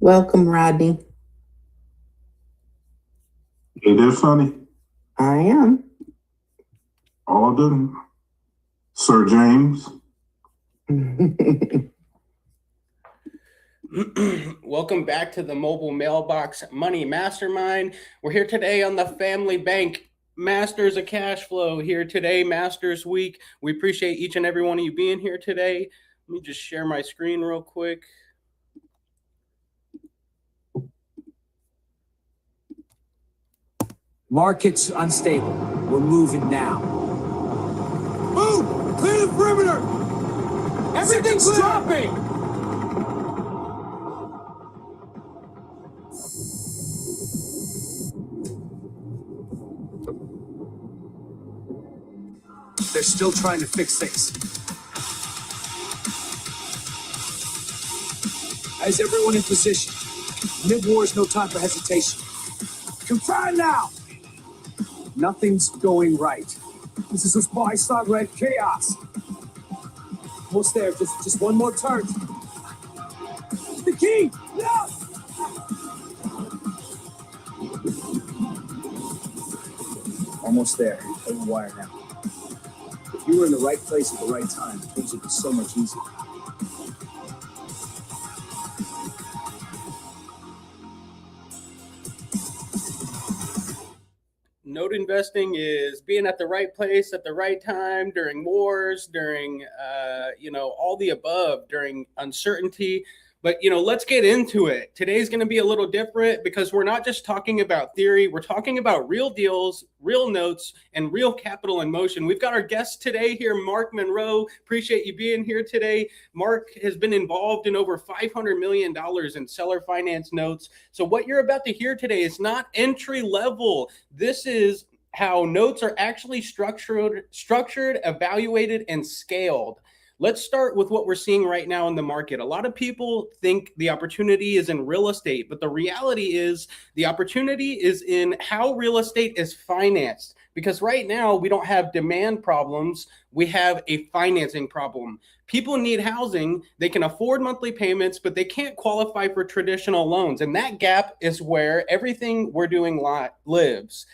Welcome, Rodney. Hey there, Sonny. I am. All done. Sir James. Welcome back to the Mobile Mailbox Money Mastermind. We're here today on the Family Bank Masters of Cash Flow here today, Masters Week. We appreciate each and every one of you being here today. Let me just share my screen real quick. Market's unstable. We're moving now. Move! Clear the perimeter! Everything's dropping! They're still trying to fix things. Is everyone in position? Mid-war is no time for hesitation. Confine now! Nothing's going right. This is a spy-side-led chaos. Almost there. Just one more turn. The key! No! Almost there. Open wire now. If you were in the right place at the right time, things would be so much easier. Note investing is being at the right place at the right time during wars, during, all the above, during uncertainty. But, let's get into it. Today's going to be a little different because we're not just talking about theory. We're talking about real deals, real notes, and real capital in motion. We've got our guest today here, Mark Monroe. Appreciate you being here today. Mark has been involved in over $500 million in seller finance notes. So what you're about to hear today is not entry level. This is how notes are actually structured, evaluated, and scaled. Let's start with what we're seeing right now in the market. A lot of people think the opportunity is in real estate, but the reality is the opportunity is in how real estate is financed. Because right now we don't have demand problems, we have a financing problem. People need housing, they can afford monthly payments, but they can't qualify for traditional loans. And that gap is where everything we're doing lives.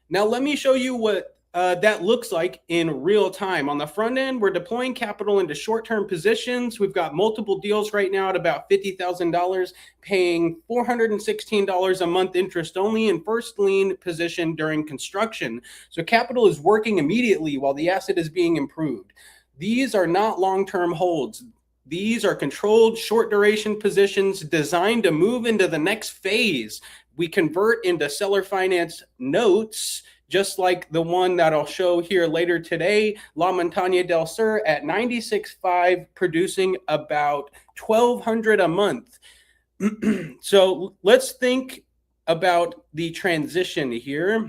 Now, let me show you what that looks like in real time. On the front end, we're deploying capital into short-term positions. We've got multiple deals right now at about $50,000, paying $416 a month interest only in first lien position during construction. So capital is working immediately while the asset is being improved. These are not long-term holds. These are controlled short duration positions designed to move into the next phase. We convert into seller finance notes, just like the one that I'll show here later today, Montana Del Sur at 96.5, producing about $1,200 a month. So let's think about the transition here.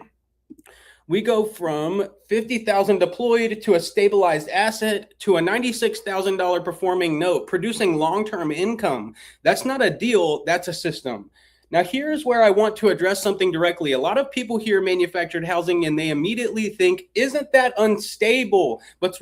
We go from $50,000 deployed to a stabilized asset to a $96,000 performing note, producing long-term income. That's not a deal, that's a system. Now, here's where I want to address something directly. A lot of people hear manufactured housing and they immediately think, isn't that unstable? But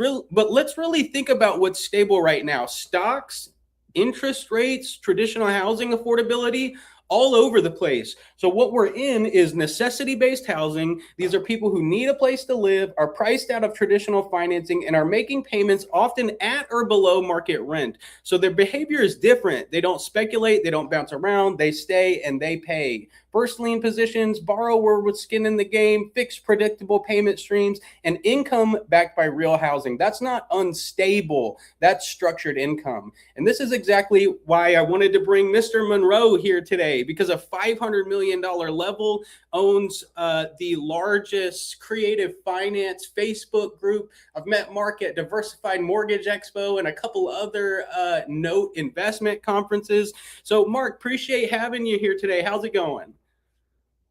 let's really think about what's stable right now. Stocks, interest rates, traditional housing affordability, all over the place. So what we're in is necessity-based housing. These are people who need a place to live, are priced out of traditional financing, and are making payments often at or below market rent. So their behavior is different. They don't speculate, they don't bounce around, they stay and they pay. First lien positions, borrower with skin in the game, fixed predictable payment streams, and income backed by real housing. That's not unstable, that's structured income. And this is exactly why I wanted to bring Mr. Monroe here today, because a $500 million level, owns the largest creative finance Facebook group. I've met Mark at Diversified Mortgage Expo and a couple other note investment conferences. So Mark, appreciate having you here today. How's it going?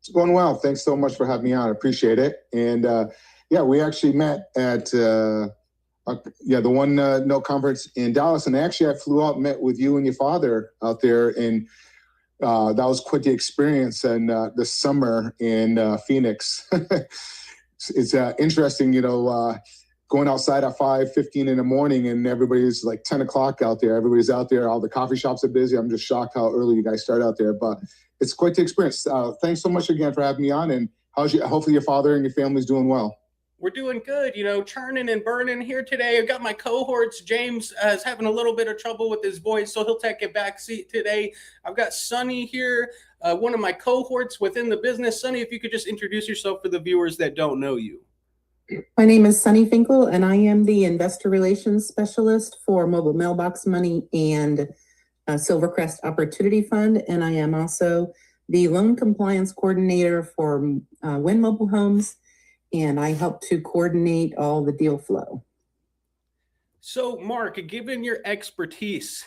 It's going well. Thanks so much for having me on. I appreciate it. And we actually met at the one no conference in Dallas. And actually, I flew out and met with you and your father out there. And that was quite the experience. And this summer in Phoenix, it's interesting, going outside at 5:15 in the morning and everybody's like 10 o'clock out there. Everybody's out there. All the coffee shops are busy. I'm just shocked how early you guys start out there, but it's quite the experience. Thanks so much again for having me on, and hopefully your father and your family's doing well. We're doing good, churning and burning here today. I've got my cohorts. James is having a little bit of trouble with his voice, so he'll take a back seat today. I've got Sonny here, one of my cohorts within the business. Sonny, if you could just introduce yourself for the viewers that don't know you. My name is Sunny Finkel, and I am the Investor Relations Specialist for Mobile Mailbox Money and Silvercrest Opportunity Fund. And I am also the Loan Compliance Coordinator for Win Mobile Homes, and I help to coordinate all the deal flow. So, Mark, given your expertise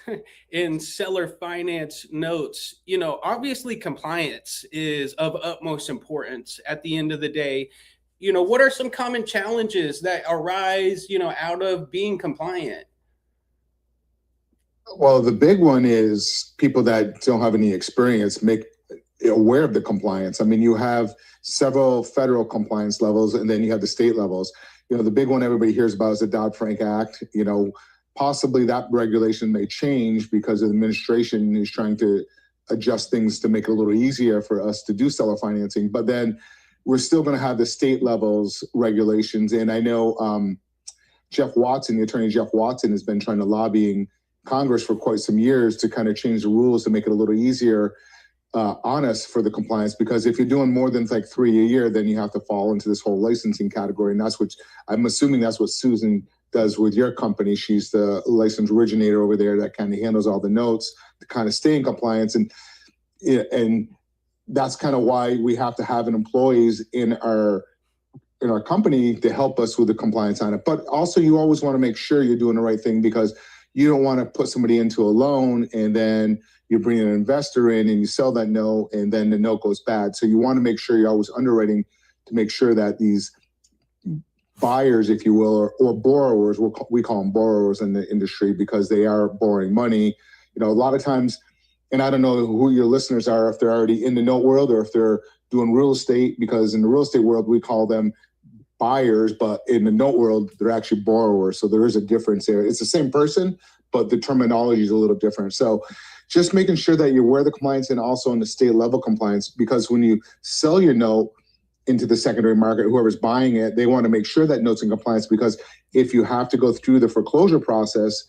in seller finance notes, obviously compliance is of utmost importance at the end of the day. What are some common challenges that arise, out of being compliant? Well, the big one is people that don't have any experience make aware of the compliance. I mean, you have several federal compliance levels, and then you have the state levels. The big one everybody hears about is the Dodd-Frank Act. Possibly that regulation may change because the administration is trying to adjust things to make it a little easier for us to do seller financing. But then we're still going to have the state levels regulations. And I know Jeff Watson, the attorney Jeff Watson, has been trying to lobbying Congress for quite some years to kind of change the rules to make it a little easier on us for the compliance. Because if you're doing more than like 3 a year, then you have to fall into this whole licensing category. And that's what I'm assuming that's what Susan does with your company. She's the license originator over there that kind of handles all the notes to kind of stay in compliance. And that's kind of why we have to have an employees in our company to help us with the compliance on it. But also you always want to make sure you're doing the right thing, because you don't want to put somebody into a loan and then you bring an investor in and you sell that note and then the note goes bad. So you want to make sure you're always underwriting to make sure that these buyers, if you will, or borrowers, we call them borrowers in the industry because they are borrowing money. A lot of times, and I don't know who your listeners are, if they're already in the note world or if they're doing real estate, because in the real estate world, we call them buyers, but in the note world, they're actually borrowers. So there is a difference there. It's the same person, but the terminology is a little different. So just making sure that you're aware of the compliance and also in the state level compliance, because when you sell your note into the secondary market, whoever's buying it, they want to make sure that note's in compliance, because if you have to go through the foreclosure process,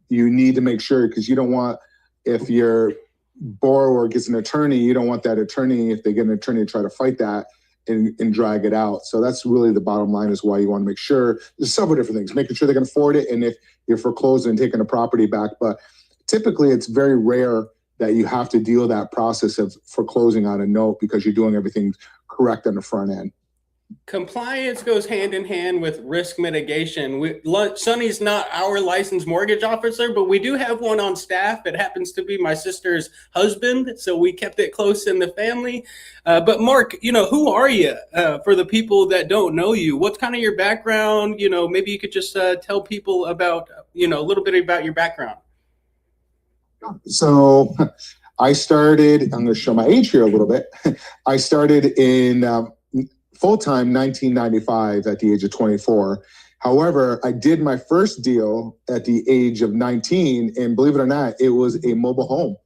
you need to make sure, because you don't want, if your borrower gets an attorney, you don't want that attorney, if they get an attorney, to try to fight that and drag it out. So that's really the bottom line, is why you want to make sure there's several different things, making sure they can afford it, and if you're foreclosing and taking the property back. But typically it's very rare that you have to deal that process of foreclosing on a note because you're doing everything correct on the front end. Compliance goes hand in hand with risk mitigation. Sonny's not our licensed mortgage officer, but we do have one on staff. It happens to be my sister's husband, so we kept it close in the family. But Mark, who are you for the people that don't know you? What's kind of your background? Maybe you could just tell people about, a little bit about your background. So I started, I'm going to show my age here a little bit. I started in full-time 1995 at the age of 24. However, I did my first deal at the age of 19, and believe it or not, it was a mobile home.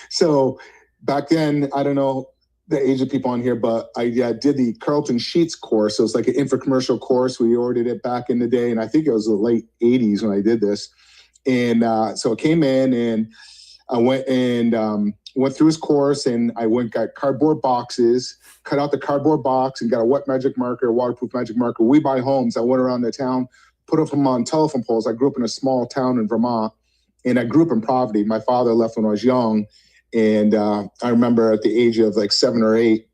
So back then, I don't know the age of people on here, but I did the Carlton Sheets course. So it's like an infomercial course. We ordered it back in the day, and I think it was the late 80s when I did this. And so I came in and I went through his course, and I got cardboard boxes, cut out the cardboard box and got a wet magic marker, a waterproof magic marker. We buy homes. I went around the town, put them on telephone poles. I grew up in a small town in Vermont, and I grew up in poverty. My father left when I was young. And I remember at the age of like 7 or 8,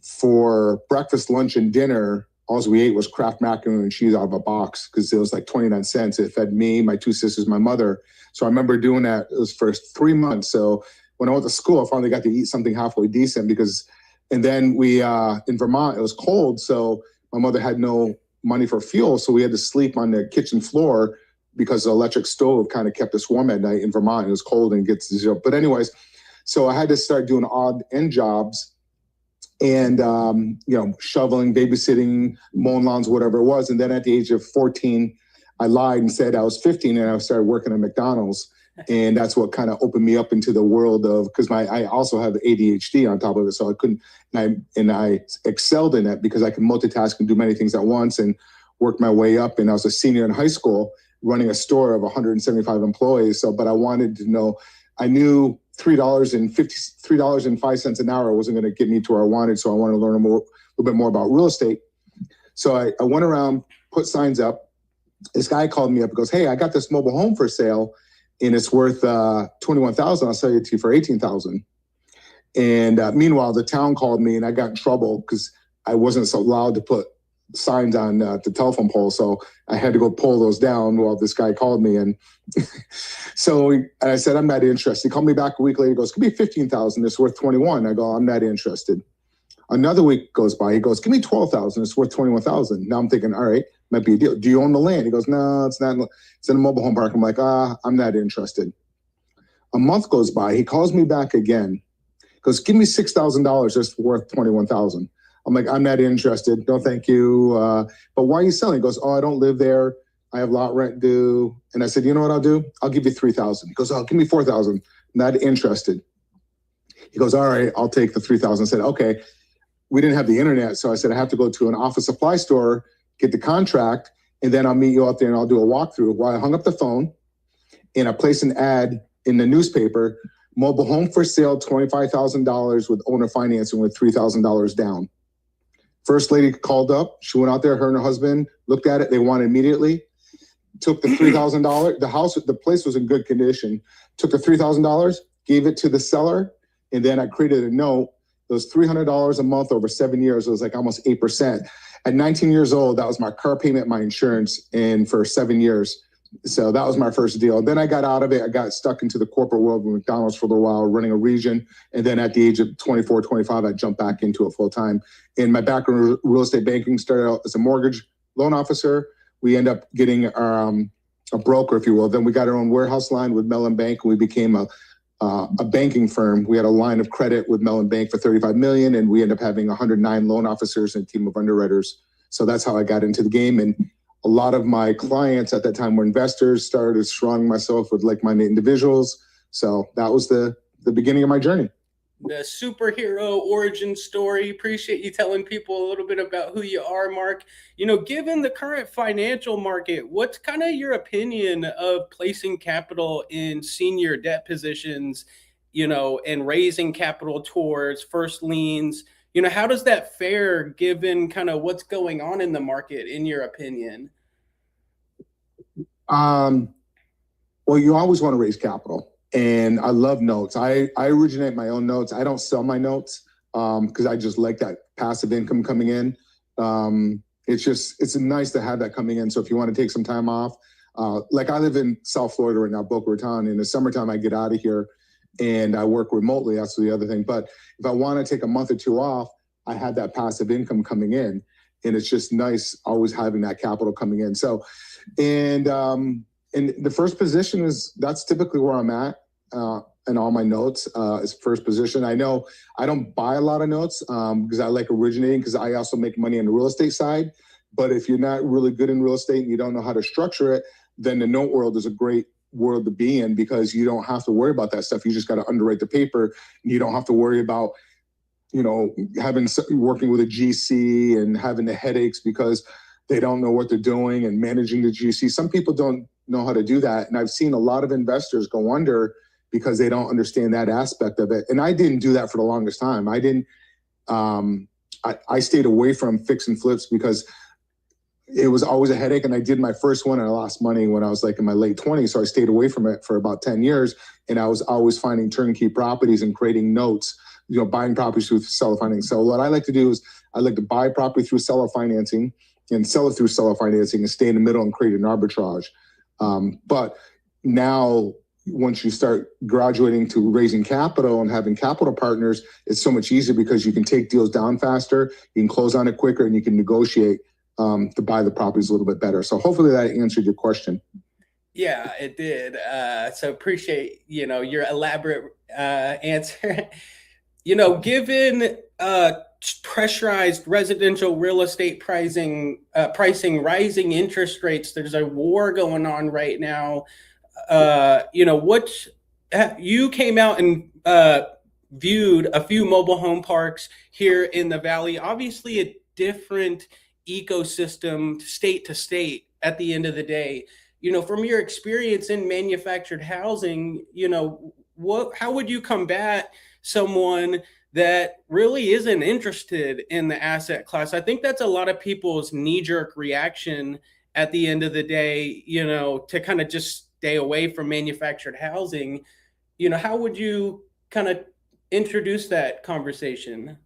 for breakfast, lunch, and dinner, all we ate was Kraft macaroni and cheese out of a box, because it was like 29 cents. It fed me, my 2 sisters, my mother. So I remember doing that. It was for 3 months. So when I went to school, I finally got to eat something halfway decent, and then we, in Vermont, it was cold. So my mother had no money for fuel. So we had to sleep on the kitchen floor because the electric stove kind of kept us warm at night in Vermont. It was cold and gets to 0. But anyways, so I had to start doing odd end jobs. and, shoveling, babysitting, mowing lawns, whatever it was. And then at the age of 14, I lied and said I was 15 and I started working at McDonald's. And that's what kind of opened me up into the world of, because I also have ADHD on top of it. So I couldn't, and I excelled in it because I could multitask and do many things at once and work my way up. And I was a senior in high school running a store of 175 employees. So, but I wanted to know, I knew $3.05 an hour wasn't going to get me to where I wanted. So I wanted to learn a little bit more about real estate. So I went around, put signs up. This guy called me up and goes, "Hey, I got this mobile home for sale and it's worth $21,000. I'll sell it to you for $18,000. And meanwhile, the town called me and I got in trouble because I wasn't so allowed to put signs on the telephone pole. So I had to go pull those down while this guy called me. And so I said, "I'm not interested." He called me back a week later. He goes, "Give me $15,000. It's worth $21,000. I go, "I'm not interested." Another week goes by. He goes, "Give me $12,000. It's worth $21,000. Now I'm thinking, all right, might be a deal. "Do you own the land?" He goes, "No, it's not. It's in a mobile home park." I'm like, I'm not interested. A month goes by. He calls me back again. He goes, "Give me $6,000. It's worth $21,000. I'm like, "I'm not interested. No, thank you. But why are you selling?" He goes, "Oh, I don't live there. I have lot rent due." And I said, "You know what I'll do? I'll give you $3,000. He goes, "Oh, give me $4,000. Not interested." He goes, "All right, I'll take the $3,000. I said, "Okay." We didn't have the internet. So I said, "I have to go to an office supply store, get the contract, and then I'll meet you out there and I'll do a walkthrough." Well, I hung up the phone and I placed an ad in the newspaper, "Mobile home for sale, $25,000 with owner financing with $3,000 down." First lady called up. She went out there, her and her husband looked at it. They wanted immediately. Took the $3,000. The place was in good condition. Took the $3,000, gave it to the seller. And then I created a note. It was $300 a month over 7 years. It was like almost 8%. At 19 years old, that was my car payment, my insurance, and for 7 years. So that was my first deal. Then I got out of it. I got stuck into the corporate world with McDonald's for a little while, running a region. And then at the age of 24, 25, I jumped back into it full time. And my background in real estate banking started out as a mortgage loan officer. We end up getting a broker, if you will. Then we got our own warehouse line with Mellon Bank, and we became a banking firm. We had a line of credit with Mellon Bank for $35 million, and we ended up having 109 loan officers and a team of underwriters. So that's how I got into the game. And a lot of my clients at that time were investors, started surrounding myself with like-minded individuals. So that was the beginning of my journey. The superhero origin story. Appreciate you telling people a little bit about who you are, Mark. Given the current financial market, what's kind of your opinion of placing capital in senior debt positions, and raising capital towards first liens? How does that fare given kind of what's going on in the market, in your opinion? Well, you always want to raise capital. And I love notes. I originate my own notes. I don't sell my notes because I just like that passive income coming in. It's nice to have that coming in. So if you want to take some time off, like I live in South Florida right now, Boca Raton. In the summertime, I get out of here and I work remotely. That's the other thing. But if I want to take a month or two off, I have that passive income coming in. And it's just nice always having that capital coming in. So, and the first position that's typically where I'm at. And all my notes is first position. I know I don't buy a lot of notes because I like originating, because I also make money on the real estate side. But if you're not really good in real estate and you don't know how to structure it, then the note world is a great world to be in, because you don't have to worry about that stuff. You just got to underwrite the paper. You don't have to worry about, working with a GC and having the headaches because they don't know what they're doing and managing the GC. Some people don't know how to do that. And I've seen a lot of investors go under because they don't understand that aspect of it. And I didn't do that for the longest time. I stayed away from fix and flips because it was always a headache. And I did my first one and I lost money when I was like in my late 20s. So I stayed away from it for about 10 years. And I was always finding turnkey properties and creating notes, buying properties through seller financing. So what I like to do is I like to buy property through seller financing and sell it through seller financing and stay in the middle and create an arbitrage. But now, once you start graduating to raising capital and having capital partners, it's so much easier because you can take deals down faster, you can close on it quicker, and you can negotiate to buy the properties a little bit better. So hopefully that answered your question. Yeah, it did. So appreciate, your elaborate answer. Given pressurized residential real estate pricing, rising interest rates. There's a war going on right now. You came out and viewed a few mobile home parks here in the Valley. Obviously, a different ecosystem state to state at the end of the day. From your experience in manufactured housing, how would you combat someone that really isn't interested in the asset class? I think that's a lot of people's knee-jerk reaction at the end of the day, to kind of just stay away from manufactured housing. How would you kind of introduce that conversation?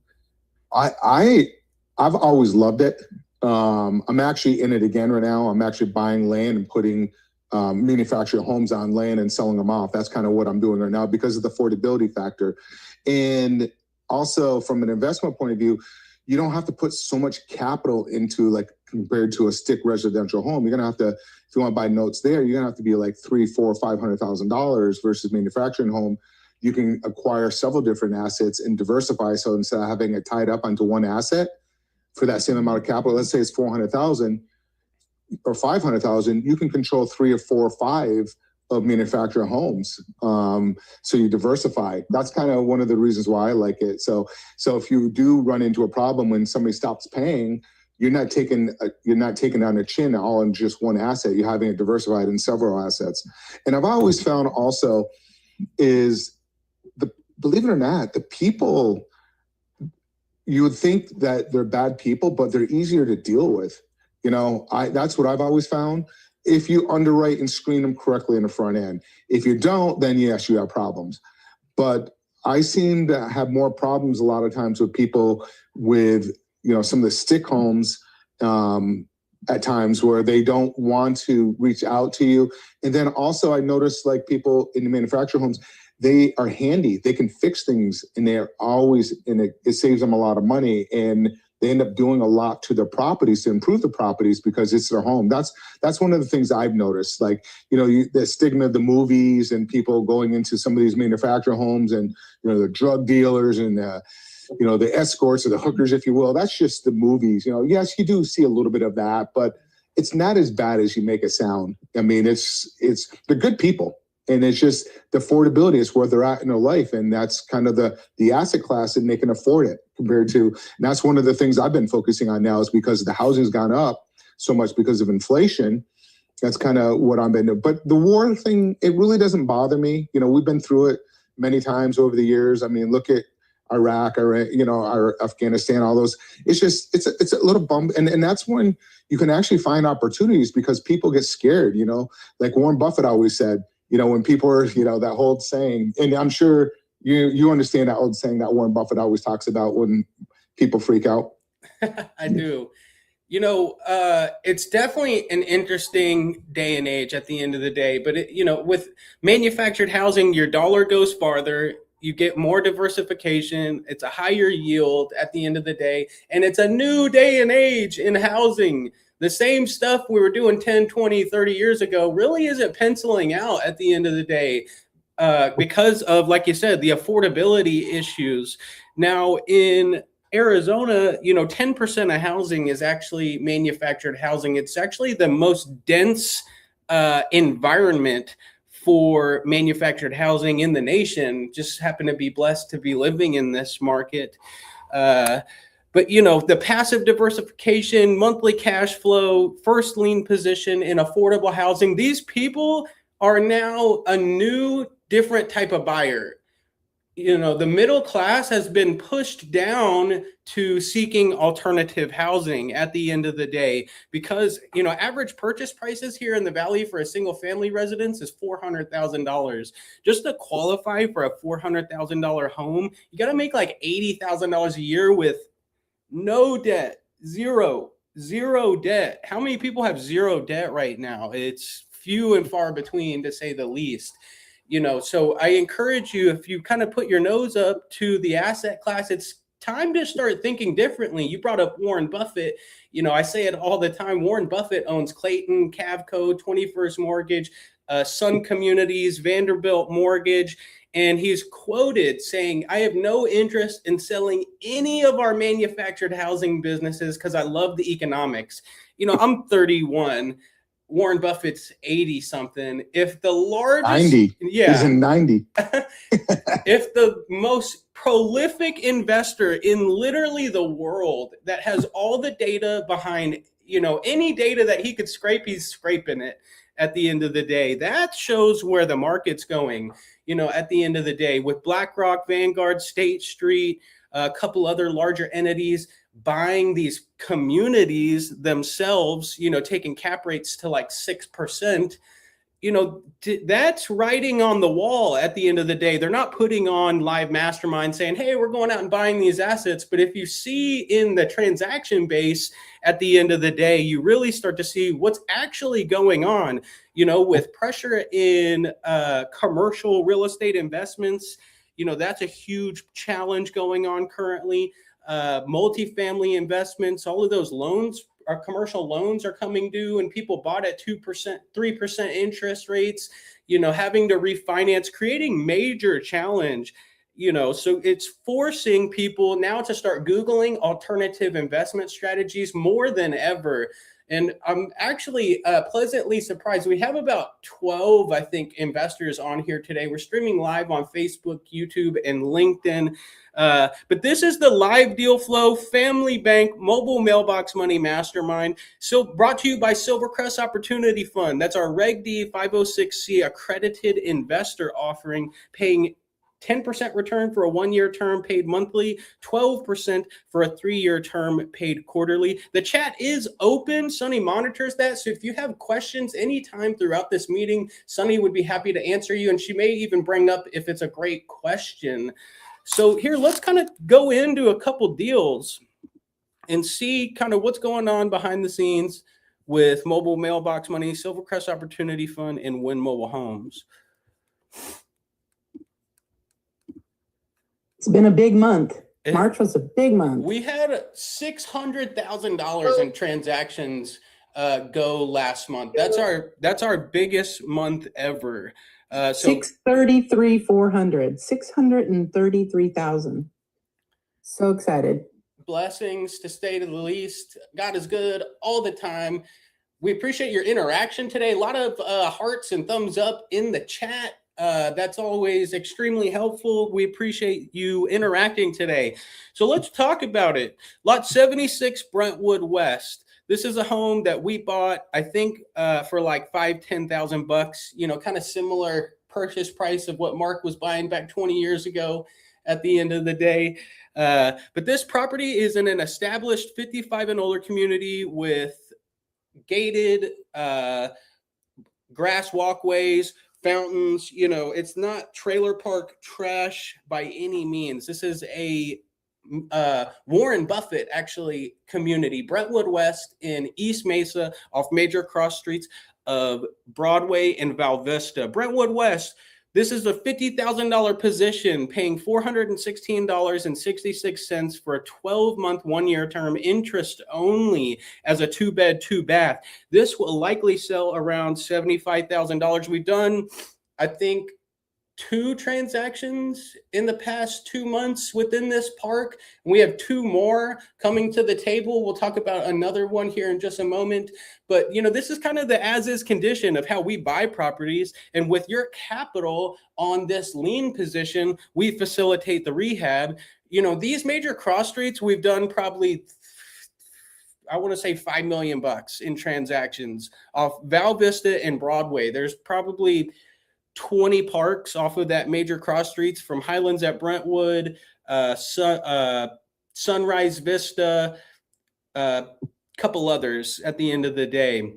I've always loved it. I'm actually in it again right now. I'm actually buying land and putting manufactured homes on land and selling them off. That's kind of what I'm doing right now because of the affordability factor. And also from an investment point of view, you don't have to put so much capital into, like, compared to a stick residential home. You're gonna have to, if you want to buy notes there, you're gonna have to be like $300,000, $400,000, $500,000 versus manufacturing home. You can acquire several different assets and diversify. So instead of having it tied up onto one asset for that same amount of capital, let's say it's 400,000 or 500,000, you can control 3 or 4 or 5 of manufactured homes. So you diversify. That's kind of one of the reasons why I like it. So if you do run into a problem when somebody stops paying, you're not taking on the chin all in just one asset. You're having it diversified in several assets. And I've always found also is believe it or not, the people, you would think that they're bad people, but they're easier to deal with. That's what I've always found. If you underwrite and screen them correctly in the front end. If you don't, then yes, you have problems. But I seem to have more problems a lot of times with people with, some of the stick homes at times where they don't want to reach out to you. And then also I noticed, like, people in the manufactured homes, they are handy. They can fix things, and they're always in it. It saves them a lot of money, and they end up doing a lot to their properties to improve the properties because it's their home. That's one of the things I've noticed. Like, the stigma of the movies and people going into some of these manufactured homes, and the drug dealers and the escorts or the hookers, if you will. That's just the movies. Yes, you do see a little bit of that, but it's not as bad as you make it sound. I mean, it's they're good people. And it's just the affordability is where they're at in their life. And that's kind of the asset class, and they can afford it compared to, and that's one of the things I've been focusing on now is because the housing's gone up so much because of inflation. That's kind of what I'm into. But the war thing, it really doesn't bother me. We've been through it many times over the years. I mean, look at Iraq, or Afghanistan, all those. It's just, it's a little bump. And that's when you can actually find opportunities because people get scared, like Warren Buffett always said, when people are, that whole saying, and I'm sure you understand that old saying that Warren Buffett always talks about when people freak out. I do. It's definitely an interesting day and age at the end of the day. But, with manufactured housing, your dollar goes farther. You get more diversification. It's a higher yield at the end of the day. And it's a new day and age in housing. The same stuff we were doing 10, 20, 30 years ago really isn't penciling out at the end of the day because of, like you said, the affordability issues. Now, in Arizona, 10% of housing is actually manufactured housing. It's actually the most dense environment for manufactured housing in the nation. Just happen to be blessed to be living in this market. But, the passive diversification, monthly cash flow, first lien position in affordable housing, these people are now a new, different type of buyer. The middle class has been pushed down to seeking alternative housing at the end of the day because, average purchase prices here in the Valley for a single family residence is $400,000. Just to qualify for a $400,000 home, you got to make like $80,000 a year with no debt, zero debt. How many people have zero debt right now? It's few and far between, to say the least. So I encourage you, if you kind of put your nose up to the asset class, it's time to start thinking differently. You brought up Warren Buffett. I say it all the time. Warren Buffett owns Clayton, Cavco, 21st Mortgage, Sun Communities, Vanderbilt Mortgage. And he's quoted saying, "I have no interest in selling any of our manufactured housing businesses because I love the economics." You know, I'm 31. Warren Buffett's 80 something. If the largest 90. yeah, He's in 90. if the most prolific investor in literally the world that has all the data behind, you know, any data that he could scrape, he's scraping it at the end of the day. That shows where the market's going, you know, at the end of the day, with BlackRock, Vanguard, State Street, a couple other larger entities buying these communities themselves, you know, taking cap rates to like 6%. You know, that's writing on the wall at the end of the day. They're not putting on live mastermind saying, hey, we're going out and buying these assets. But if you see in the transaction base at the end of the day, you really start to see what's actually going on, you know, with pressure in commercial real estate investments. You know, that's a huge challenge going on currently. Multifamily investments, all of those loans, our commercial loans are coming due, and people bought at 2%, 3% interest rates, you know, having to refinance, creating major challenge, you know, so it's forcing people now to start Googling alternative investment strategies more than ever. And I'm actually pleasantly surprised. We have about 12, I think, investors on here today. We're streaming live on Facebook, YouTube, and LinkedIn. But this is the live deal flow family bank mobile mailbox money mastermind. So brought to you by Silvercrest Opportunity Fund. That's our Reg D 506C accredited investor offering, paying 10% return for a 1-year term paid monthly, 12% for a 3-year term paid quarterly. The chat is open. Sunny monitors that. So if you have questions anytime throughout this meeting, Sunny would be happy to answer you. And she may even bring up if it's a great question. So here, let's kind of go into a couple deals and see kind of what's going on behind the scenes with mobile mailbox money, Silvercrest Opportunity Fund, and Win Mobile Homes. It's been a big month. March was a big month. We had $600,000 in transactions go last month. That's our biggest month ever. So 633,400, 633,000. So excited. Blessings, to say the least. God is good all the time. We appreciate your interaction today. A lot of hearts and thumbs up in the chat. That's always extremely helpful. We appreciate you interacting today. So let's talk about it. Lot 76 Brentwood West. This is a home that we bought, I think, for like $10,000, you know, kind of similar purchase price of what Mark was buying back 20 years ago at the end of the day. But this property is in an established 55 and older community with gated grass walkways, fountains. You know, it's not trailer park trash by any means. This is a Warren Buffett actually community, Brentwood West in East Mesa, off major cross streets of Broadway and Val Vista. Brentwood West, this is a $50,000 position, paying $416.66 for a 12-month, 1-year term, interest only, as a 2-bed, 2-bath. This will likely sell around $75,000. We've done, I think, 2 transactions in the past 2 months within this park. We have 2 more coming to the table. We'll talk about another one here in just a moment. But, you know, this is kind of the as-is condition of how we buy properties. And with your capital on this lien position, we facilitate the rehab. You know, these major cross streets, we've done probably, I want to say $5 million in transactions off Val Vista and Broadway. There's probably 20 parks off of that major cross streets, from Highlands at Brentwood, Sunrise Vista, couple others at the end of the day.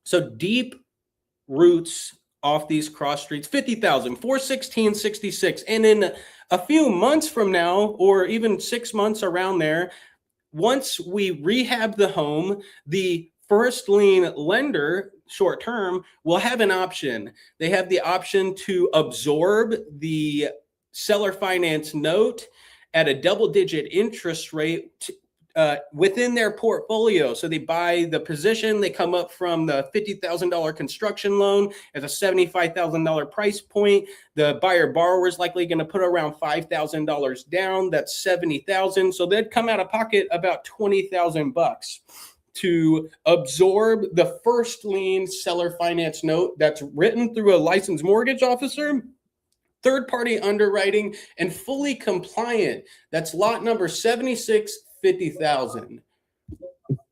So deep roots off these cross streets, 50,000, 416.66. And in a few months from now, or even 6 months around there, once we rehab the home, the first-lien lender, short term, will have an option. They have the option to absorb the seller finance note at a double-digit interest rate within their portfolio. So they buy the position, they come up from the $50,000 construction loan at a $75,000 price point. The buyer borrower is likely going to put around $5,000 down. That's $70,000. So they'd come out of pocket about $20,000 to absorb the first lien seller finance note that's written through a licensed mortgage officer, third-party underwriting, and fully compliant. That's lot number 7650,000.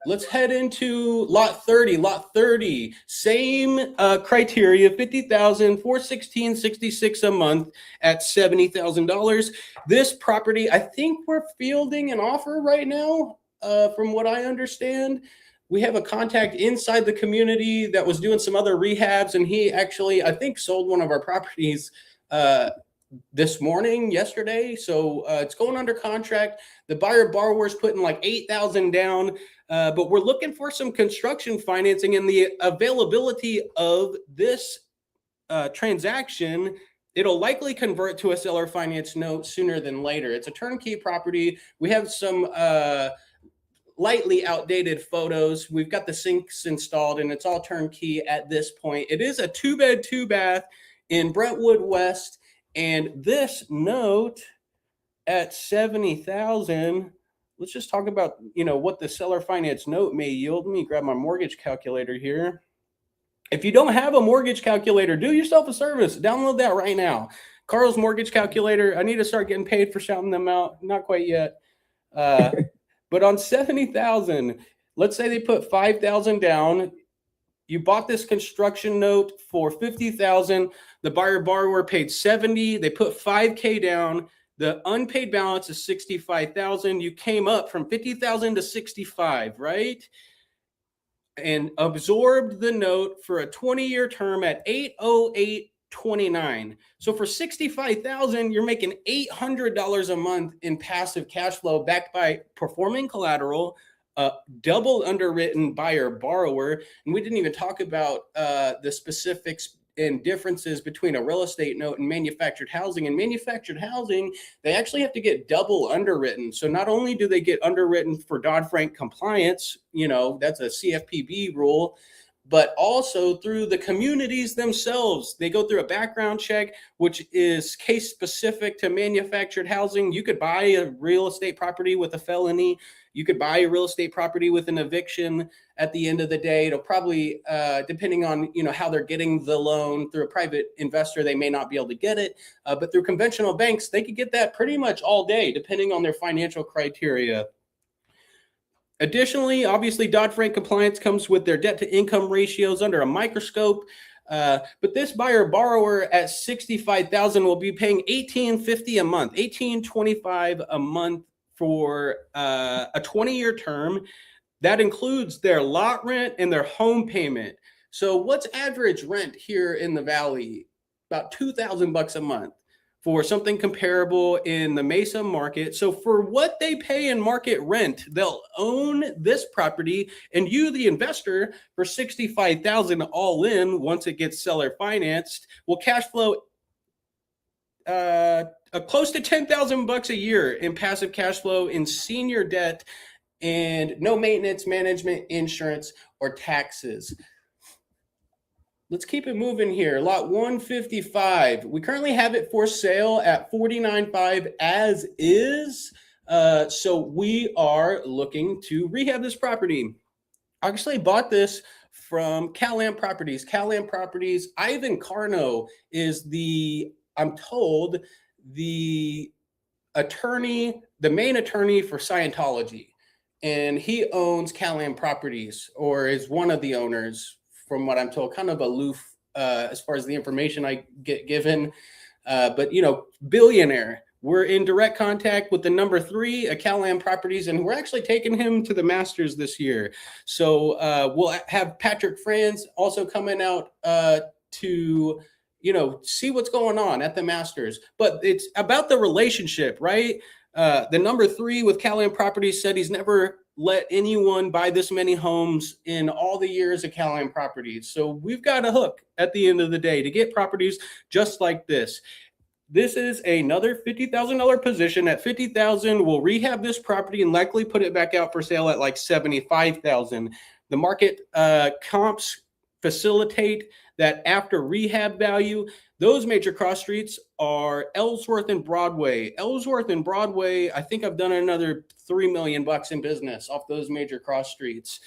Let's head into lot 30. Lot 30, same criteria, 50,000, 416.66 a month at $70,000. This property, I think we're fielding an offer right now, from what I understand. We have a contact inside the community that was doing some other rehabs, and he actually, I think, sold one of our properties this morning, yesterday. So it's going under contract. The buyer borrower's putting like 8,000 down, but we're looking for some construction financing, and the availability of this transaction, it'll likely convert to a seller finance note sooner than later. It's a turnkey property. We have some lightly outdated photos. We've got the sinks installed, and it's all turnkey at this point. It is a 2-bed, 2-bath in Brentwood West. And this note at 70,000, let's just talk about, what the seller finance note may yield. Let me grab my mortgage calculator here. If you don't have a mortgage calculator, do yourself a service. Download that right now. Carl's mortgage calculator. I need to start getting paid for shouting them out. Not quite yet. But on 70,000, let's say they put 5,000 down. You bought this construction note for 50,000. The buyer borrower paid 70. They put 5K down. The unpaid balance is 65,000. You came up from 50,000 to 65, right? And absorbed the note for a 20-year term at 808.29. So for 65,000, you're making $800 a month in passive cash flow backed by performing collateral, double underwritten buyer borrower. And we didn't even talk about the specifics and differences between a real estate note and manufactured housing. In manufactured housing, they actually have to get double underwritten. So not only do they get underwritten for Dodd-Frank compliance, that's a CFPB rule, but also through the communities themselves. They go through a background check, which is case specific to manufactured housing. You could buy a real estate property with a felony. You could buy a real estate property with an eviction. At the end of the day, it'll probably, depending on how they're getting the loan through a private investor, they may not be able to get it. But through conventional banks, they could get that pretty much all day, depending on their financial criteria. Additionally, obviously, Dodd-Frank compliance comes with their debt-to-income ratios under a microscope. But this buyer borrower at 65,000 will be paying $1,850 a month, $1,825 a month for a 20-year term. That includes their lot rent and their home payment. So what's average rent here in the Valley? About $2,000 a month for something comparable in the Mesa market. So for what they pay in market rent, they'll own this property, and you, the investor, for $65,000 all in, once it gets seller financed, will cash flow close to $10,000 a year in passive cash flow in senior debt, and no maintenance, management, insurance, or taxes. Let's keep it moving here. Lot 155. We currently have it for sale at $49,500 as is. So we are looking to rehab this property. I actually bought this from CalAm Properties. CalAm Properties, Ivan Carno is I'm told, the attorney, the main attorney for Scientology. And he owns CalAm Properties, or is one of the owners, from what I'm told, kind of aloof as far as the information I get given. But, billionaire. We're in direct contact with the number 3 at CalAm Properties, and we're actually taking him to the Masters this year. So we'll have Patrick Franz also coming out to, see what's going on at the Masters. But it's about the relationship, right? The number 3 with CalAm Properties said he's never let anyone buy this many homes in all the years of CalAm Properties. So we've got a hook at the end of the day to get properties just like this. This is another $50,000 position. At $50,000, we'll rehab this property and likely put it back out for sale at like $75,000. The market comps facilitate that after rehab value. Those major cross streets are Ellsworth and Broadway. Ellsworth and Broadway, I think I've done another $3 million in business off those major cross streets.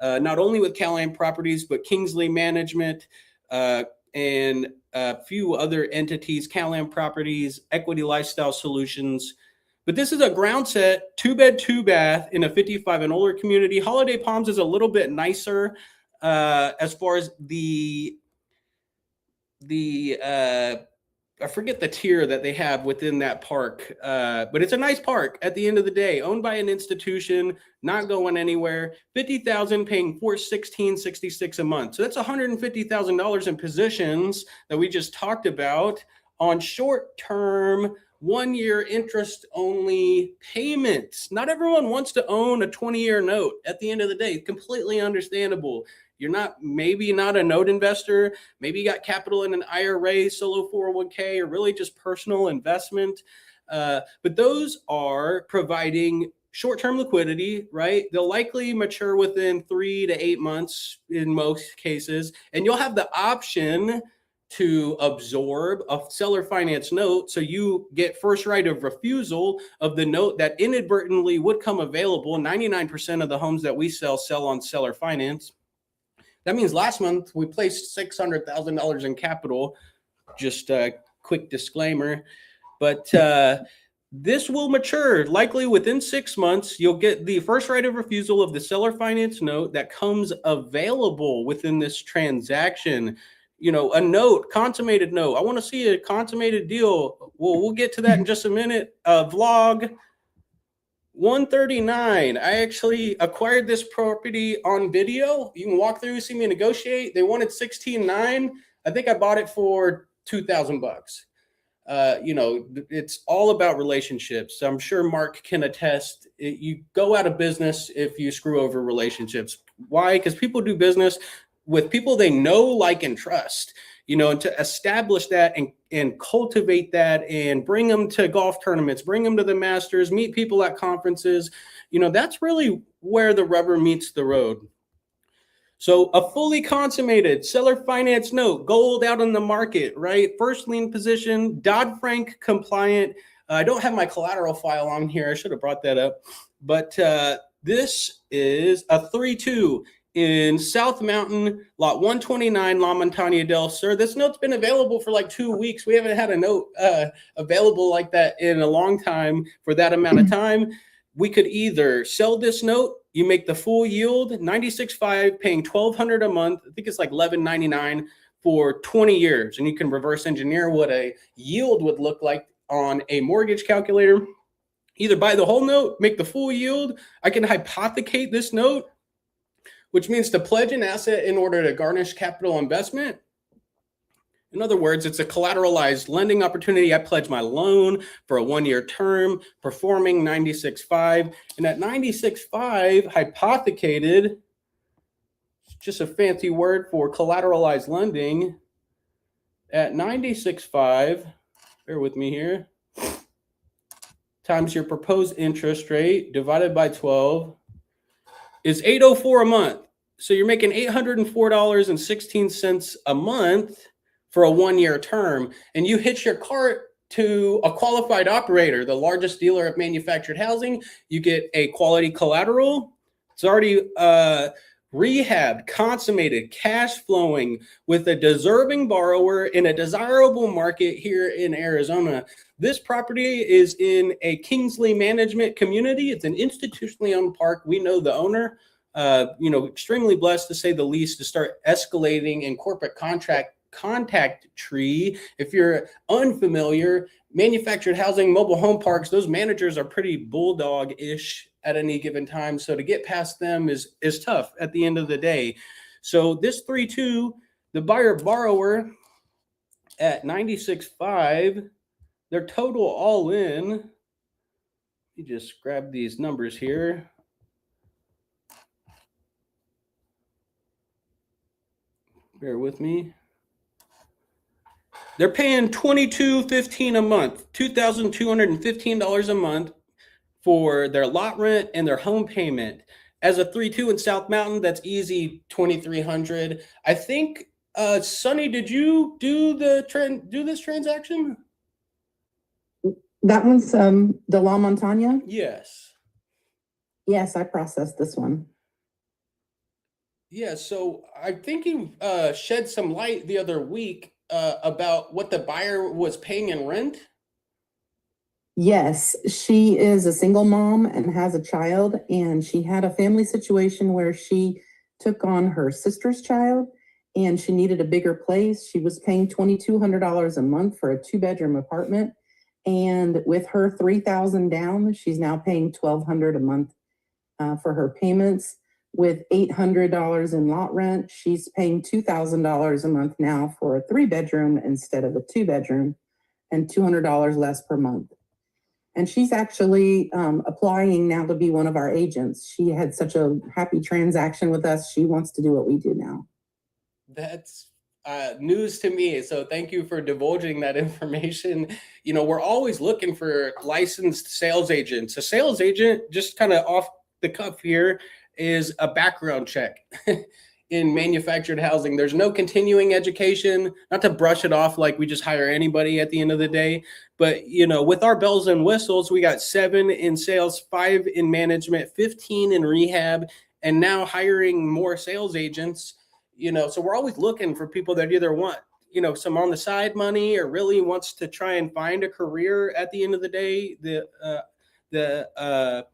Not only with CalAm Properties, but Kingsley Management, and a few other entities, CalAm Properties, Equity Lifestyle Solutions. But this is a ground set, 2-bed, 2-bath in a 55 and older community. Holiday Palms is a little bit nicer as far as the I forget the tier that they have within that park, but it's a nice park at the end of the day, owned by an institution, not going anywhere. $50,000, paying $416.66 a month. So that's $150,000 in positions that we just talked about on short-term, 1-year interest-only payments. Not everyone wants to own a 20-year note at the end of the day. Completely understandable. You're maybe not a note investor. Maybe you got capital in an IRA, solo 401k, or really just personal investment. But those are providing short-term liquidity, right? They'll likely mature within 3 to 8 months in most cases. And you'll have the option to absorb a seller finance note. So you get first right of refusal of the note that inadvertently would come available. 99% of the homes that we sell on seller finance. That means last month we placed $600,000 in capital. Just a quick disclaimer. But this will mature likely within 6 months. You'll get the first right of refusal of the seller finance note that comes available within this transaction. You know, a note, consummated note. I want to see a consummated deal. We'll get to that in just a minute. Vlog 139. I actually acquired this property on video. You can walk through, see me negotiate. They wanted 16.9. I think I bought it for $2,000. You know, it's all about relationships. I'm sure Mark can attest. You go out of business if you screw over relationships. Why? Because people do business with people they know, like, and trust. You know, and to establish that and cultivate that and bring them to golf tournaments, bring them to the Masters, meet people at conferences, you know, that's really where the rubber meets the road. So a fully consummated seller finance note, gold out on the market, right? First lien position, Dodd-Frank compliant. I don't have my collateral file on here. I should have brought that up. But this is a 3-2. In South Mountain, lot 129, La Montana Del Sur. This note's been available for like 2 weeks. We haven't had a note available like that in a long time for that amount of time. We could either sell this note, you make the full yield, 96.5, paying $1,200 a month. I think it's like $11.99 for 20 years. And you can reverse engineer what a yield would look like on a mortgage calculator. Either buy the whole note, make the full yield. I can hypothecate this note, which means to pledge an asset in order to garnish capital investment. In other words, it's a collateralized lending opportunity. I pledge my loan for a 1-year term, performing 96.5. And at 96.5, hypothecated, it's just a fancy word for collateralized lending. At 96.5, bear with me here, times your proposed interest rate divided by 12, is $804 a month. So you're making $804.16 a month for a 1-year term. And you hitch your cart to a qualified operator, the largest dealer of manufactured housing. You get a quality collateral. It's already rehabbed, consummated, cash flowing with a deserving borrower in a desirable market here in Arizona. This property is in a Kingsley Management community. It's an institutionally owned park. We know the owner. You know, extremely blessed, to say the least, to start escalating in corporate contact tree. If you're unfamiliar, manufactured housing, mobile home parks, those managers are pretty bulldog-ish at any given time. So to get past them is tough at the end of the day. So this 3-2, the buyer borrower at 96.5, their total all in, let me just grab these numbers here. Bear with me. They're paying $22.15 a month, $2,215 a month for their lot rent and their home payment. As a 3-2 in South Mountain, that's easy, $2,300. I think, Sonny, did you do this transaction? That one's the La Montaña. Yes. Yes, I processed this one. Yeah, so I think you shed some light the other week about what the buyer was paying in rent. Yes, she is a single mom and has a child, and she had a family situation where she took on her sister's child and she needed a bigger place. She was paying $2,200 a month for a 2-bedroom apartment. And with her $3,000 down, she's now paying $1,200 a month for her payments. With $800 in lot rent, she's paying $2,000 a month now for a 3-bedroom instead of a 2-bedroom, and $200 less per month. And she's actually applying now to be one of our agents. She had such a happy transaction with us. She wants to do what we do now. That's news to me. So thank you for divulging that information. You know, we're always looking for licensed sales agents. A sales agent, just kind of off the cuff here, is a background check in manufactured housing. There's no continuing education, not to brush it off like we just hire anybody at the end of the day. But, you know, with our bells and whistles, we got 7 in sales, 5 in management, 15 in rehab, and now hiring more sales agents. You know, so we're always looking for people that either want, you know, some on the side money or really wants to try and find a career at the end of the day. The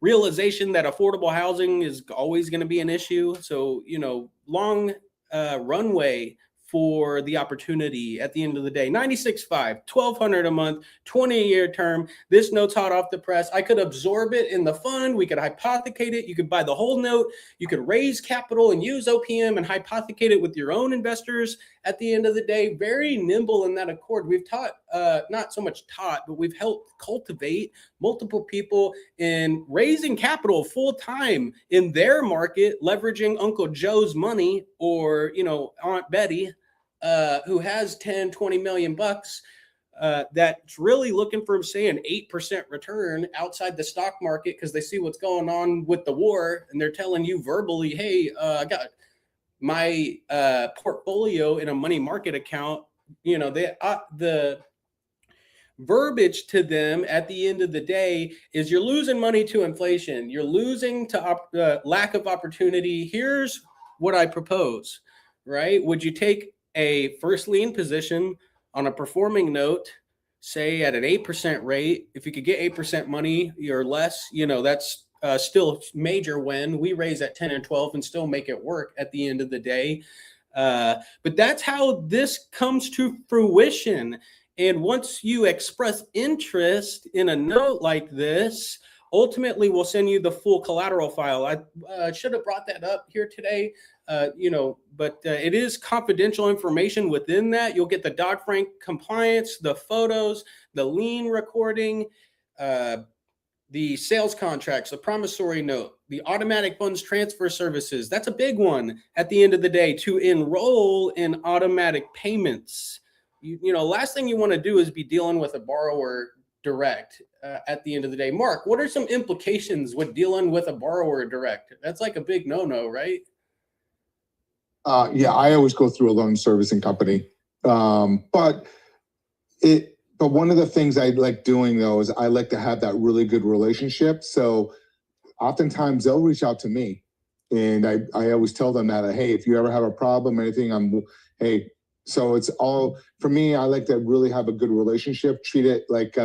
realization that affordable housing is always going to be an issue. So, you know, long runway for the opportunity at the end of the day. 96.5, $1,200 a month, 20-year term. This note's hot off the press. I could absorb it in the fund. We could hypothecate it. You could buy the whole note. You could raise capital and use OPM and hypothecate it with your own investors. At the end of the day, very nimble in that accord. We've taught, not so much taught, but we've helped cultivate multiple people in raising capital full time in their market, leveraging Uncle Joe's money or, you know, Aunt Betty, who has 10, 20 million bucks, that's really looking for, say, an 8% return outside the stock market because they see what's going on with the war and they're telling you verbally, hey, I got my portfolio in a money market account. You know, the verbiage to them at the end of the day is you're losing money to inflation. You're losing to lack of opportunity. Here's what I propose, right? Would you take a first lien position on a performing note, say at an 8% rate? If you could get 8% money or less, you know, that's still a major win. We raise at 10 and 12 and still make it work at the end of the day. But that's how this comes to fruition. And once you express interest in a note like this, ultimately we'll send you the full collateral file. I should have brought that up here today, you know, but it is confidential information within that. You'll get the Dodd-Frank compliance, the photos, the lien recording, the sales contracts, the promissory note, the automatic funds transfer services. That's a big one at the end of the day, to enroll in automatic payments. You know, last thing you want to do is be dealing with a borrower direct at the end of the day. Mark, what are some implications with dealing with a borrower direct? That's like a big no-no, right? Yeah, I always go through a loan servicing company. But one of the things I like doing though is I like to have that really good relationship. So oftentimes they'll reach out to me, and I always tell them that, hey, if you ever have a problem or anything, hey. So it's all, for me, I like to really have a good relationship, treat it like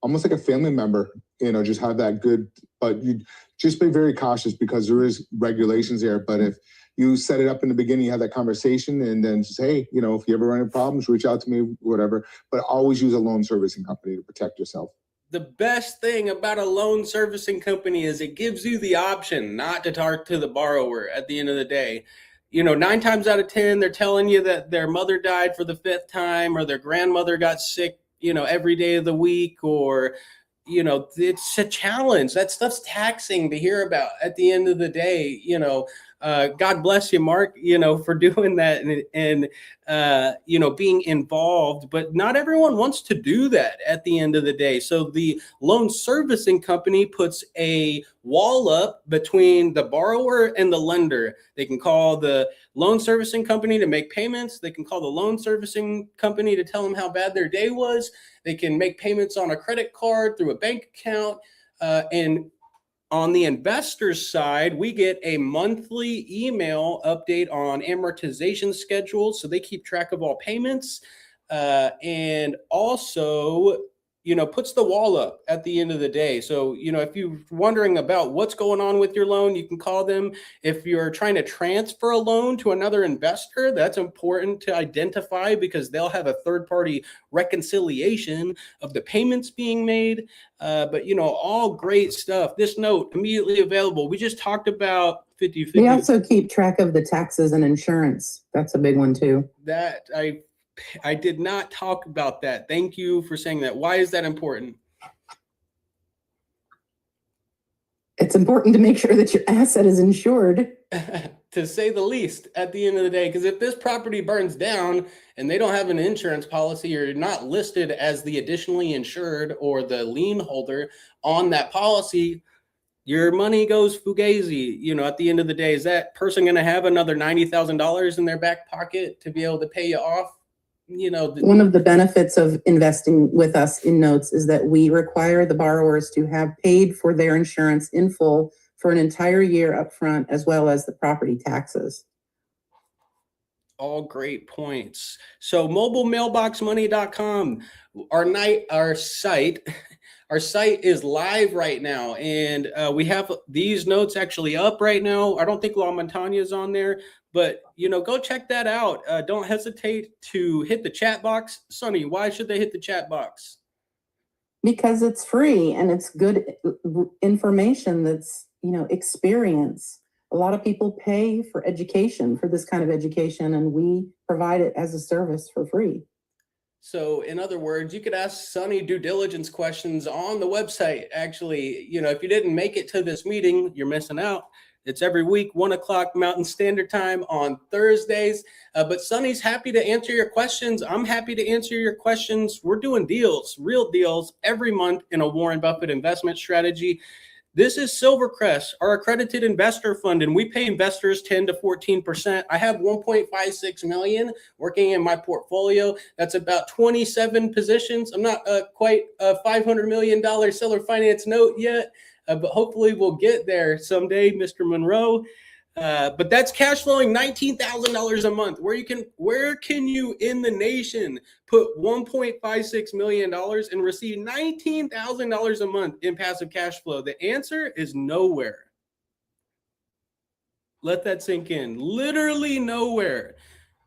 almost like a family member, you know, just have that good, but you just be very cautious because there is regulations there. But if you set it up in the beginning, you have that conversation and then just, hey, you know, if you ever run into problems, reach out to me, whatever, but always use a loan servicing company to protect yourself. The best thing about a loan servicing company is it gives you the option not to talk to the borrower at the end of the day. You know, 9 times out of 10, they're telling you that their mother died for the 5th time or their grandmother got sick, you know, every day of the week, or, you know, it's a challenge. That stuff's taxing to hear about at the end of the day. You know, God bless you, Mark, for doing that and being involved. But not everyone wants to do that at the end of the day. So the loan servicing company puts a wall up between the borrower and the lender. They can call the loan servicing company to make payments. They can call the loan servicing company to tell them how bad their day was. They can make payments on a credit card, through a bank account, and on the investor's side, we get a monthly email update on amortization schedules, so they keep track of all payments, and also, puts the wall up at the end of the day. So, if you're wondering about what's going on with your loan, you can call them. If you're trying to transfer a loan to another investor, that's important to identify because they'll have a third-party reconciliation of the payments being made. But, all great stuff. This note, immediately available. We just talked about 50/50. They also keep track of the taxes and insurance. That's a big one too. That I did not talk about that. Thank you for saying that. Why is that important? It's important to make sure that your asset is insured. To say the least, at the end of the day, because if this property burns down and they don't have an insurance policy, or you're not listed as the additionally insured or the lien holder on that policy, your money goes fugazi. At the end of the day, is that person going to have another $90,000 in their back pocket to be able to pay you off? One of the benefits of investing with us in notes is that we require the borrowers to have paid for their insurance in full for an entire year up front, as well as the property taxes. All great points. So mobilemailboxmoney.com, our site is live right now, and we have these notes actually up right now. I don't think La Montaña is on there, but go check that out. Don't hesitate to hit the chat box. Sonny, why should they hit the chat box? Because it's free and it's good information that's, experience. A lot of people pay for education, for this kind of education, and we provide it as a service for free. So in other words, you could ask Sonny due diligence questions on the website. Actually, if you didn't make it to this meeting, you're missing out. It's every week, 1:00 Mountain Standard Time on Thursdays. But Sonny's happy to answer your questions. I'm happy to answer your questions. We're doing deals, real deals, every month in a Warren Buffett investment strategy. This is Silvercrest, our accredited investor fund, and we pay investors 10 to 14%. I have 1.56 million working in my portfolio. That's about 27 positions. I'm not quite a $500 million seller finance note yet, but hopefully we'll get there someday, Mr. Monroe. But that's cash flowing $19,000 a month. Where can you in the nation put $1.56 million and receive $19,000 a month in passive cash flow? The answer is nowhere. Let that sink in. Literally nowhere.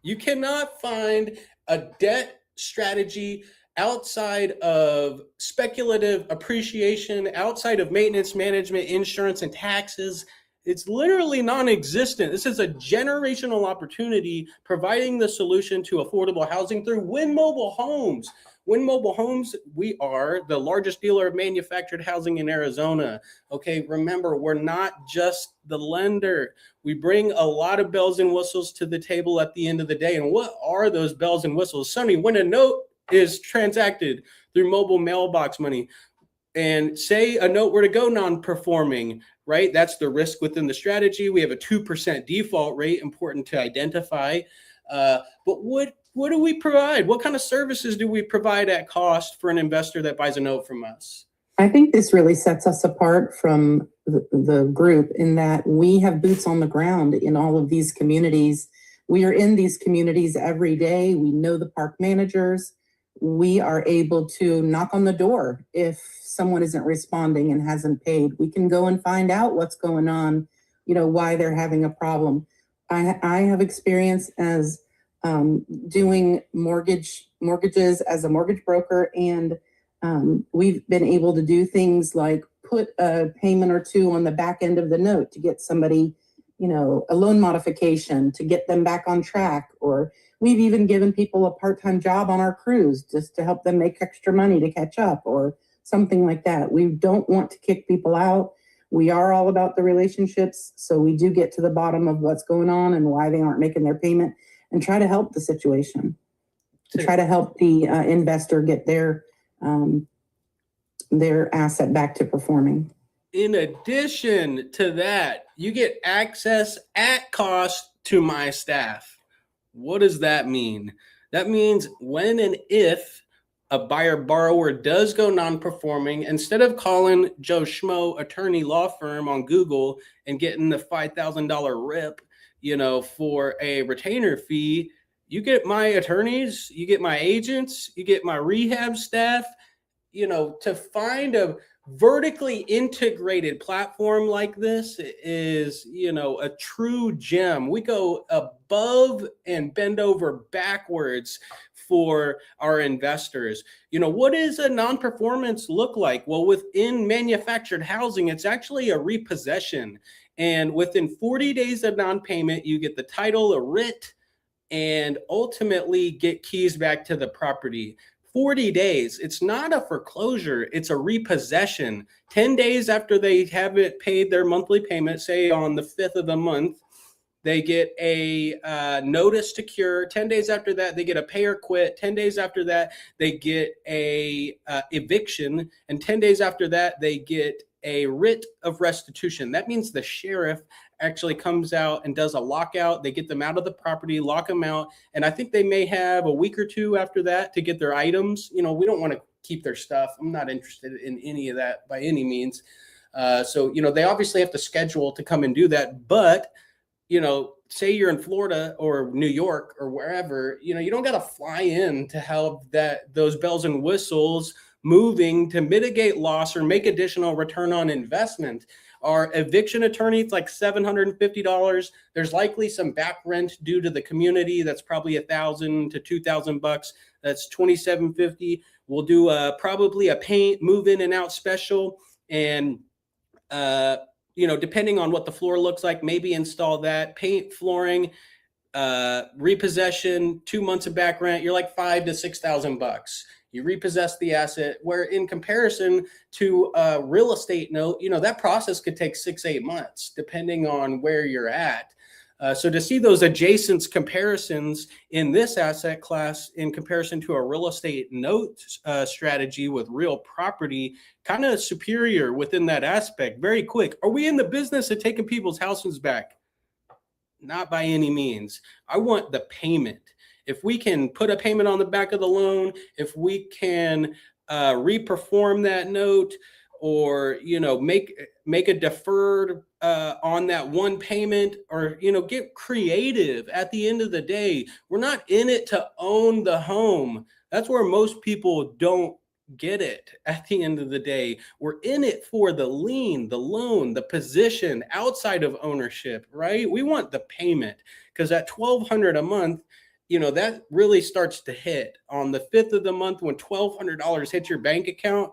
You cannot find a debt strategy outside of speculative appreciation, outside of maintenance, management, insurance, and taxes. It's literally non-existent. This is a generational opportunity, providing the solution to affordable housing through Wynn Mobile Homes. Wynn Mobile Homes, we are the largest dealer of manufactured housing in Arizona. Okay, remember, we're not just the lender. We bring a lot of bells and whistles to the table at the end of the day. And what are those bells and whistles? Sonny, when a note is transacted through mobile mailbox money, and say a note were to go non-performing, right? That's the risk within the strategy. We have a 2% default rate, important to identify. But what do we provide? What kind of services do we provide at cost for an investor that buys a note from us? I think this really sets us apart from the group in that we have boots on the ground in all of these communities. We are in these communities every day. We know the park managers. We are able to knock on the door if someone isn't responding and hasn't paid. We can go and find out what's going on, why they're having a problem. I have experience as doing mortgages as a mortgage broker, and we've been able to do things like put a payment or two on the back end of the note to get somebody, a loan modification to get them back on track. Or we've even given people a part-time job on our cruise just to help them make extra money to catch up or something like that. We don't want to kick people out. We are all about the relationships, so we do get to the bottom of what's going on and why they aren't making their payment and try to help the situation. Try to help the investor get their asset back to performing. In addition to that, you get access at cost to my staff. What does that mean? That means when and if a buyer borrower does go non-performing, instead of calling Joe Schmo attorney law firm on Google and getting the $5,000 rip, for a retainer fee, you get my attorneys, you get my agents, you get my rehab staff. To find a vertically integrated platform like this is, a true gem. We go above and bend over backwards for our investors. What does a non-performance look like? Well, within manufactured housing, it's actually a repossession. And within 40 days of non-payment, you get the title, a writ, and ultimately get keys back to the property. 40 days. It's not a foreclosure. It's a repossession. 10 days after they haven't paid their monthly payment, say on the 5th of the month, they get a notice to cure. 10 days after that, they get a pay or quit. 10 days after that, they get a eviction. And 10 days after that, they get a writ of restitution. That means the sheriff actually comes out and does a lockout. They get them out of the property, lock them out. And I think they may have a week or two after that to get their items. We don't want to keep their stuff. I'm not interested in any of that by any means. So they obviously have to schedule to come and do that. But, say you're in Florida or New York or wherever, you don't got to fly in to have those bells and whistles moving to mitigate loss or make additional return on investment. Our eviction attorney, it's like $750. There's likely some back rent due to the community. That's probably $1,000 to $2,000. That's $2,750. We'll do probably a paint, move in and out special. And, depending on what the floor looks like, maybe install that, paint, flooring, repossession, 2 months of back rent. You're like $5,000 to $6,000. You repossess the asset, where in comparison to a real estate note, that process could take 6-8 months, depending on where you're at. So to see those adjacent comparisons in this asset class in comparison to a real estate note strategy with real property, kind of superior within that aspect. Very quick. Are we in the business of taking people's houses back? Not by any means. I want the payment. If we can put a payment on the back of the loan, if we can reperform that note, or make a deferred on that one payment, or get creative. At the end of the day, we're not in it to own the home. That's where most people don't get it. At the end of the day, we're in it for the lien, the loan, the position outside of ownership, right? We want the payment, because at $1,200 a month, that really starts to hit on the 5th of the month when $1,200 hits your bank account.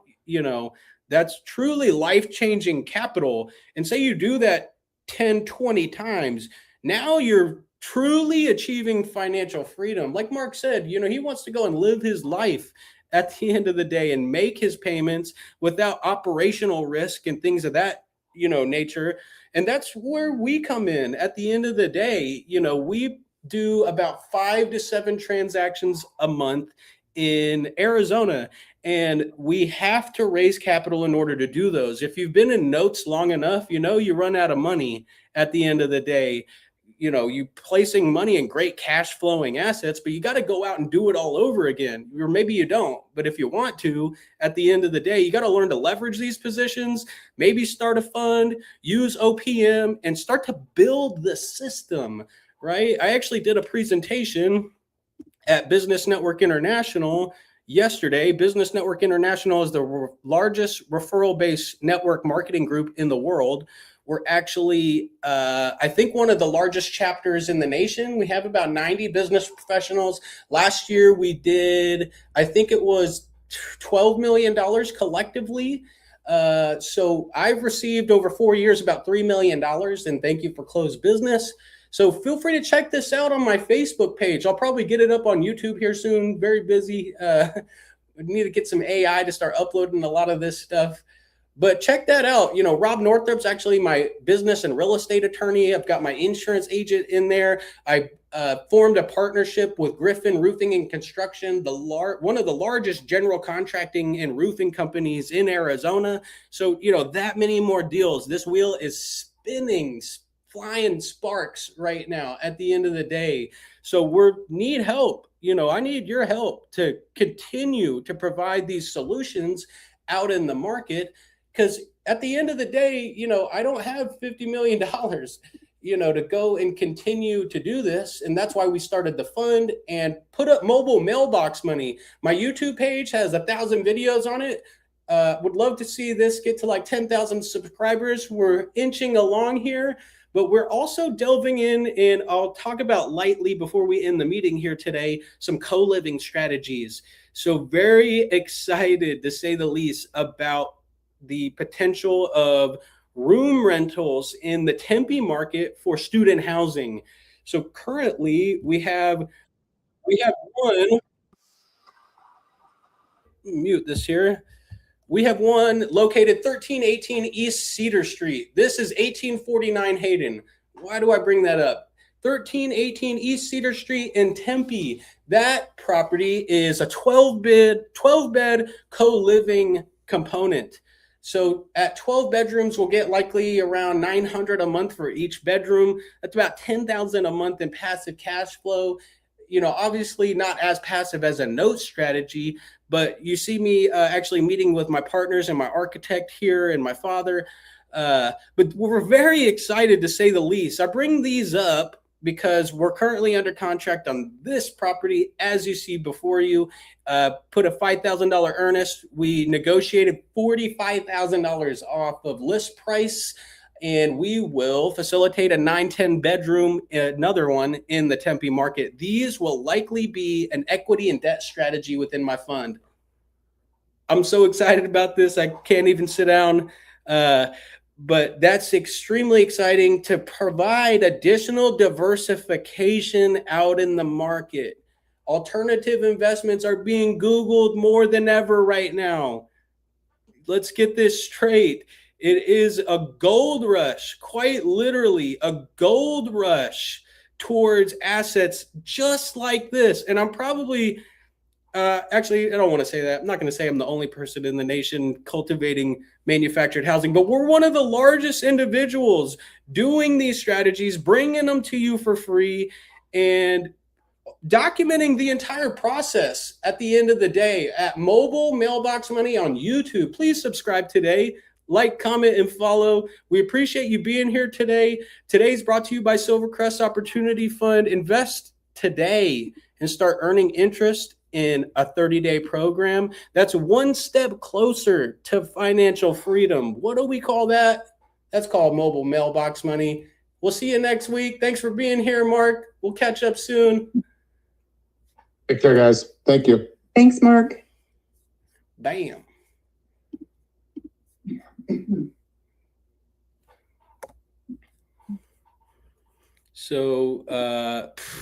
That's truly life-changing capital. And say you do that 10, 20 times, now you're truly achieving financial freedom. Like Mark said, he wants to go and live his life at the end of the day and make his payments without operational risk and things of that, nature. And that's where we come in. At the end of the day, we do about 5 to 7 transactions a month in Arizona, and we have to raise capital in order to do those. If you've been in notes long enough, you run out of money at the end of the day. You placing money in great cash flowing assets, but you got to go out and do it all over again. Or maybe you don't, but if you want to, at the end of the day, you got to learn to leverage these positions, maybe start a fund, use OPM, and start to build the system, right? I actually did a presentation at Business Network International yesterday. Business Network International is the largest referral-based network marketing group in the world. We're actually, I think, one of the largest chapters in the nation. We have about 90 business professionals. Last year, we did, I think it was $12 million collectively. So I've received over 4 years about $3 million, and thank you for closed business. So feel free to check this out on my Facebook page. I'll probably get it up on YouTube here soon. Very busy. We need to get some AI to start uploading a lot of this stuff. But check that out. You know, Rob Northrop's actually my business and real estate attorney. I've got my insurance agent in there. I formed a partnership with Griffin Roofing and Construction, one of the largest general contracting and roofing companies in Arizona. So, you know, that many more deals. This wheel is spinning, flying sparks right now at the end of the day. So need help. You know, I need your help to continue to provide these solutions out in the market. Because at the end of the day, you know, I don't have $50 million, you know, to go and continue to do this. And that's why we started the fund and put up mobile mailbox money. My YouTube page has 1,000 videos on it. Would love to see this get to like 10,000 subscribers. We're inching along here, but we're also delving in, and I'll talk about lightly before we end the meeting here today, some co-living strategies. So very excited, to say the least, about the potential of room rentals in the Tempe market for student housing. So currently we have one, mute this here. We have one located 1318 East Cedar Street. This is 1849 Hayden. Why do I bring that up? 1318 East Cedar Street in Tempe. That property is a 12-bed co-living component. So at 12 bedrooms, we'll get likely around $900 a month for each bedroom. That's about $10,000 a month in passive cash flow. You know, obviously not as passive as a note strategy, but you see me actually meeting with my partners and my architect here and my father. But we're very excited, to say the least. I bring these up because we're currently under contract on this property, as you see before you. Put a $5,000 earnest. We negotiated $45,000 off of list price, and we will facilitate a 9-10 bedroom, another one in the Tempe market. These will likely be an equity and debt strategy within my fund. I'm so excited about this. I can't even sit down. But that's extremely exciting to provide additional diversification out in the market. Alternative investments are being Googled more than ever right now. Let's get this straight. It is a gold rush, quite literally a gold rush towards assets just like this. And I'm probably, actually, I don't want to say that. I'm not going to say I'm the only person in the nation cultivating manufactured housing, but we're one of the largest individuals doing these strategies, bringing them to you for free, and documenting the entire process at the end of the day at Mobile Mailbox Money on YouTube. Please subscribe today. Like, comment, and follow. We appreciate you being here today. Today's brought to you by Silvercrest Opportunity Fund. Invest today and start earning interest in a 30-day program. That's one step closer to financial freedom. What do we call that? That's called Mobile Mailbox Money. We'll see you next week. Thanks for being here, Mark. We'll catch up soon. Take care, guys. Thank you. Thanks, Mark. Bam. So,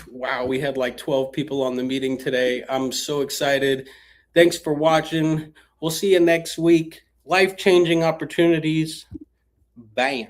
wow, we had like 12 people on the meeting today. I'm so excited. Thanks for watching. We'll see you next week. Life-changing opportunities. Bam.